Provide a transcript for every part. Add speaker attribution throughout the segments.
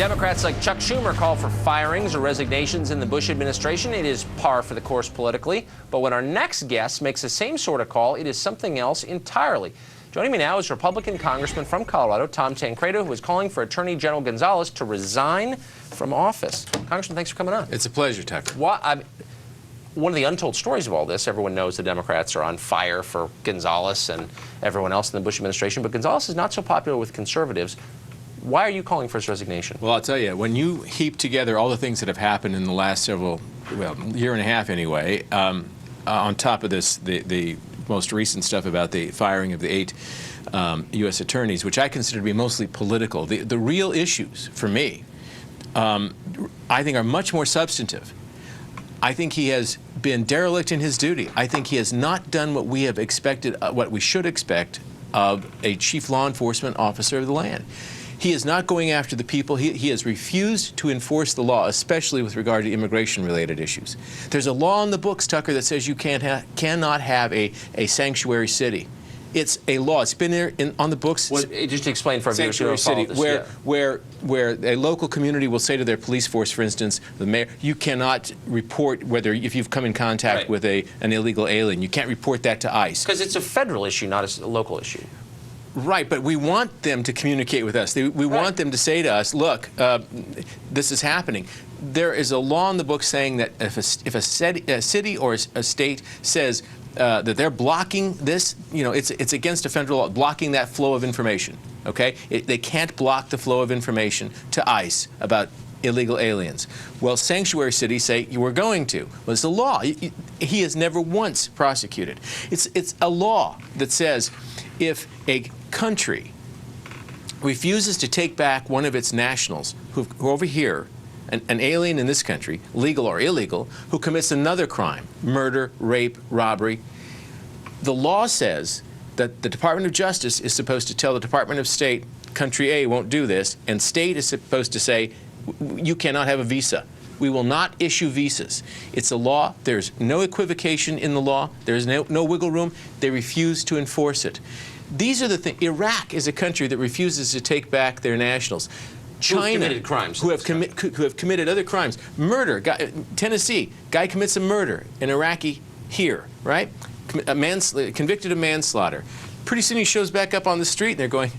Speaker 1: Democrats like Chuck Schumer call for firings or resignations in the Bush administration, it is par for the course politically. But when our next guest makes the same sort of call, it is something else entirely. Joining me now is Republican Congressman from Colorado, Tom Tancredo, who is calling for Attorney General Gonzales to resign from office. Congressman, thanks for coming on.
Speaker 2: It's a pleasure, Tucker.
Speaker 1: One of the untold stories of all this, everyone knows the Democrats are on fire for Gonzales and everyone else in the Bush administration, but Gonzales is not so popular with conservatives. Why are you calling for his resignation?
Speaker 2: Well, I'll tell you, when you heap together all the things that have happened in the last year and a half anyway, on top of this, the most recent stuff about the firing of the 8 U.S. attorneys, which I consider to be mostly political, the real issues for me, I think are much more substantive. I think he has been derelict in his duty. I think he has not done what we have expected, what we should expect of a chief law enforcement officer of the land. He is not going after the people. He has refused to enforce the law, especially with regard to immigration-related issues. There's a law in the books, Tucker, that says you cannot have a sanctuary city. It's a law. It's been there on the books.
Speaker 1: Well, just to explain for our viewers who don't follow this,
Speaker 2: where a local community will say to their police force, for instance, the mayor, you cannot report if you've come in contact with an illegal alien. You can't report that to ICE.
Speaker 1: Because it's a federal issue, not a local issue.
Speaker 2: Right, but we want them to communicate with us. We want them to say to us, look, this is happening. There is a law in the book saying that if a city or a state says that they're blocking this, it's against a federal law, blocking that flow of information, okay? They can't block the flow of information to ICE about illegal aliens. Well, sanctuary cities say you were going to. Well, it's a law. He has never once prosecuted. It's a law that says if a country refuses to take back one of its nationals who are over here, an alien in this country, legal or illegal, who commits another crime, murder, rape, robbery, the law says that the Department of Justice is supposed to tell the Department of State, country A won't do this, and state is supposed to say, you cannot have a visa. We will not issue visas. It's a law. There's no equivocation in the law. There's no wiggle room. They refuse to enforce it. These are the things. Iraq is a country that refuses to take back their nationals. China, who have committed other crimes. Murder, Tennessee, guy commits a murder, an Iraqi here, right? Convicted of manslaughter. Pretty soon he shows back up on the street and they're going,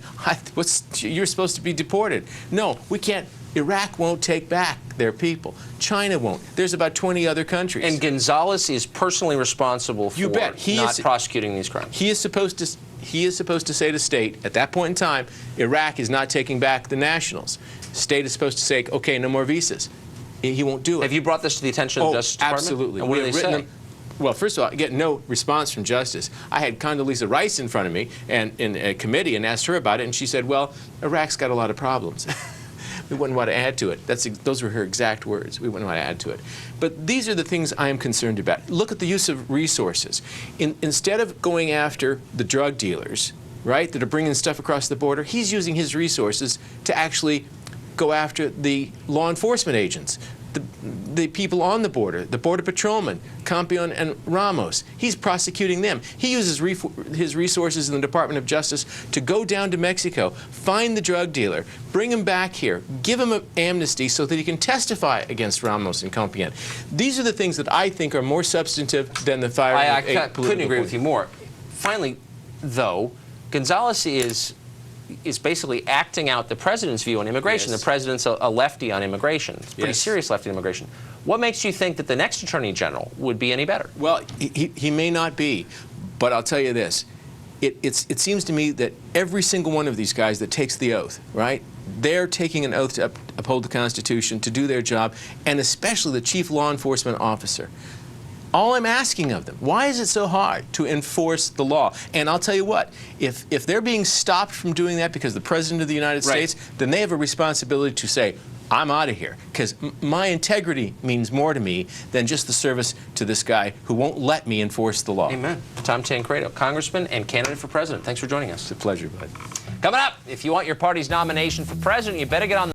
Speaker 2: you're supposed to be deported. No, we can't. Iraq won't take back their people. China won't. There's about 20 other countries.
Speaker 1: And Gonzales is personally responsible for not prosecuting these crimes.
Speaker 2: He is supposed to say to state, at that point in time, Iraq is not taking back the nationals. State is supposed to say, okay, no more visas. He won't do it.
Speaker 1: Have you brought this to the attention of the Justice Department?
Speaker 2: Absolutely.
Speaker 1: And what do they say?
Speaker 2: Well, first of all, I get no response from Justice. I had Condoleezza Rice in front of me and in a committee and asked her about it, and she said, well, Iraq's got a lot of problems. We wouldn't want to add to it. Those were her exact words. We wouldn't want to add to it. But these are the things I am concerned about. Look at the use of resources. Instead of going after the drug dealers, right, that are bringing stuff across the border, he's using his resources to actually go after the law enforcement agents, the people on the border patrolmen, Campion and Ramos. He's prosecuting them. He uses his resources in the Department of Justice to go down to Mexico, find the drug dealer, bring him back here, give him an amnesty so that he can testify against Ramos and Campion. These are the things that I think are more substantive than the firing of 8 political
Speaker 1: I couldn't agree with you more. Finally, though, Gonzales is basically acting out the president's view on immigration. Yes. The president's a lefty on immigration. It's a pretty serious lefty on immigration. What makes you think that the next attorney general would be any better?
Speaker 2: Well, he may not be, but I'll tell you this. It seems to me that every single one of these guys that takes the oath, right, they're taking an oath to uphold the Constitution, to do their job, and especially the chief law enforcement officer. All I'm asking of them, why is it so hard to enforce the law? And I'll tell you what, if they're being stopped from doing that because the President of the United States, then they have a responsibility to say, I'm out of here, because my integrity means more to me than just the service to this guy who won't let me enforce the law.
Speaker 1: Amen. Tom Tancredo, Congressman and candidate for President. Thanks for joining us.
Speaker 2: It's a pleasure, bud.
Speaker 1: Coming up, if you want your party's nomination for President, you better get on the